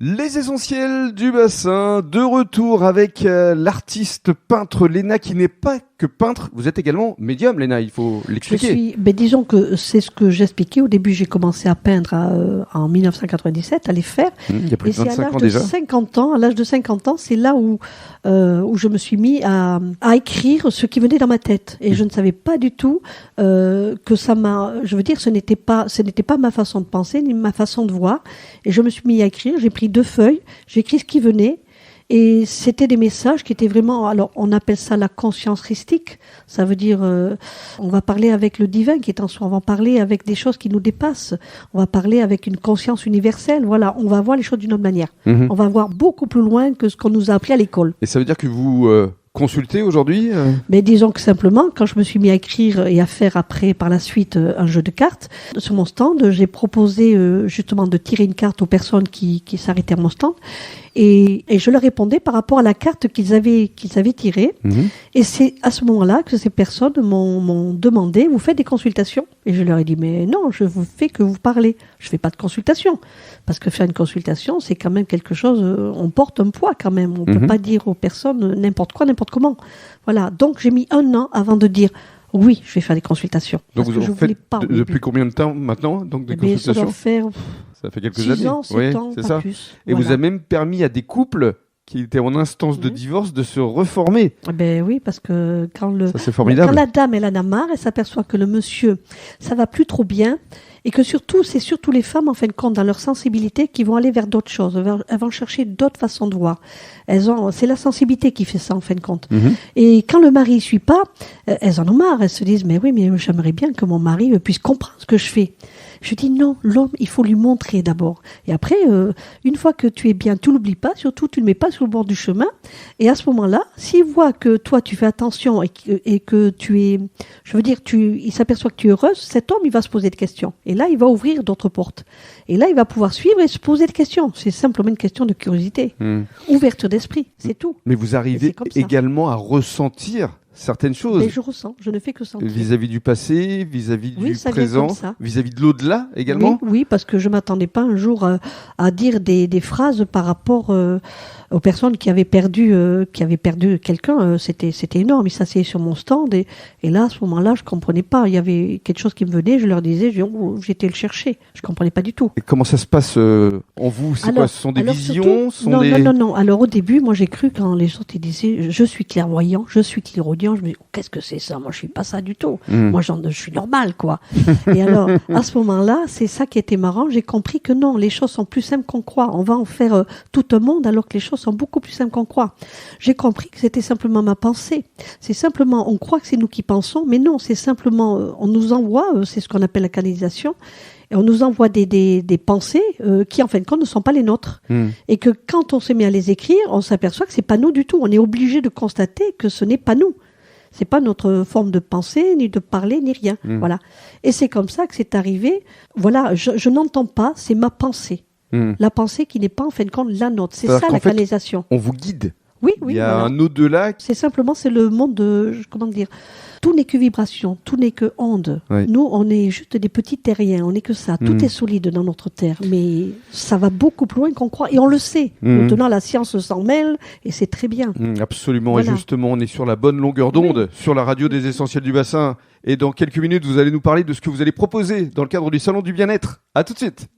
Les essentiels du bassin, de retour avec l'artiste peintre Léna qui n'est pas que peintre, vous êtes également médium Léna, il faut l'expliquer. Disons que c'est ce que j'expliquais. Au début, j'ai commencé à peindre en 1997, à les faire. Il y a plus de 25 ans déjà. À l'âge de 50 ans, c'est là où je me suis mis à écrire ce qui venait dans ma tête. Et je ne savais pas du tout que ça m'a... Je veux dire, ce n'était pas ma façon de penser, ni ma façon de voir. Et je me suis mis à écrire, j'ai pris 2 feuilles, j'ai écrit ce qui venait. Et c'était des messages qui étaient vraiment... Alors, on appelle ça la conscience christique. Ça veut dire, on va parler avec le divin qui est en soi. On va parler avec des choses qui nous dépassent. On va parler avec une conscience universelle. Voilà, on va voir les choses d'une autre manière. On va voir beaucoup plus loin que ce qu'on nous a appris à l'école. Et ça veut dire que vous consultez aujourd'hui Mais disons que simplement, quand je me suis mis à écrire et à faire après, par la suite, un jeu de cartes, sur mon stand, j'ai proposé justement de tirer une carte aux personnes qui s'arrêtaient à mon stand. Et je leur répondais par rapport à la carte qu'ils avaient tirée. Et c'est à ce moment-là que ces personnes m'ont demandé, vous faites des consultations? Et je leur ai dit, mais non, je vous fais que vous parlez. Je fais pas de consultation. Parce que faire une consultation, c'est quand même quelque chose, on porte un poids quand même. On peut pas dire aux personnes n'importe quoi, n'importe comment. Voilà. Donc j'ai mis 1 an avant de dire, oui, je vais faire des consultations. Donc vous en faites depuis combien de temps maintenant donc, des consultations? Ça fait quelques années. 6 ans, 7 ans, c'est pas ça. plus. Et vous avez même permis à des couples qui étaient en instance de divorce de se reformer. Ben oui, parce que ça, c'est formidable. Quand la dame, elle en a marre, elle s'aperçoit que le monsieur, ça va plus trop bien, et que c'est surtout les femmes, en fin de compte, dans leur sensibilité, qui vont aller vers d'autres choses. Elles vont chercher d'autres façons de voir. C'est la sensibilité qui fait ça, en fin de compte. Et quand le mari ne suit pas, elles en ont marre. Elles se disent, mais oui, mais j'aimerais bien que mon mari puisse comprendre ce que je fais. Je dis non, l'homme, il faut lui montrer d'abord. Et après, une fois que tu es bien, tu l'oublies pas, surtout tu ne le mets pas sur le bord du chemin. Et à ce moment-là, s'il voit que toi, tu fais attention et que tu es, je veux dire, il s'aperçoit que tu es heureuse, cet homme, il va se poser des questions. Et là, il va ouvrir d'autres portes. Et là, il va pouvoir suivre et se poser des questions. C'est simplement une question de curiosité. Ouverture d'esprit, c'est tout. Mais vous arrivez également à ressentir certaines choses. Mais je ressens, je ne fais que sentir. Vis-à-vis du passé, vis-à-vis du présent, vis-à-vis de l'au-delà également. Oui, parce que je ne m'attendais pas un jour à dire des phrases par rapport aux personnes qui avaient perdu quelqu'un. C'était énorme. Ils s'asseyaient sur mon stand et là, à ce moment-là, je ne comprenais pas. Il y avait quelque chose qui me venait, je leur disais, j'étais le chercher. Je ne comprenais pas du tout. Et comment ça se passe en vous? C'est quoi? Ce sont des visions? Non. Alors au début, moi j'ai cru quand les autres ils disaient, je suis clairvoyant, je suis clairaudient, je me dis, qu'est-ce que c'est ça? Moi je suis pas ça du tout. Moi je suis normal quoi. Et alors à ce moment-là, c'est ça qui était marrant. J'ai compris que non, les choses sont plus simples qu'on croit. On va en faire tout un monde alors que les choses sont beaucoup plus simples qu'on croit. J'ai compris que c'était simplement ma pensée. C'est simplement, on croit que c'est nous qui pensons, mais non, c'est simplement, on nous envoie, c'est ce qu'on appelle la canalisation. Et on nous envoie des pensées qui, en fin de compte, ne sont pas les nôtres. Et que quand on se met à les écrire, on s'aperçoit que c'est pas nous du tout. On est obligé de constater que ce n'est pas nous. C'est pas notre forme de penser, ni de parler, ni rien. Voilà. Et c'est comme ça que c'est arrivé. Voilà, je n'entends pas, c'est ma pensée. La pensée qui n'est pas, en fin de compte, la nôtre. C'est ça la canalisation. On vous guide. Oui. Il y a un au-delà. C'est le monde de, comment dire, tout n'est que vibration, tout n'est que onde. Oui. Nous, on est juste des petits terriens, on n'est que ça. Tout est solide dans notre terre, mais ça va beaucoup plus loin qu'on croit, et on le sait. Maintenant, la science s'en mêle, et c'est très bien. Absolument, voilà. Et justement, on est sur la bonne longueur d'onde, sur la radio des Essentiels du Bassin. Et dans quelques minutes, vous allez nous parler de ce que vous allez proposer dans le cadre du Salon du Bien-être. À tout de suite.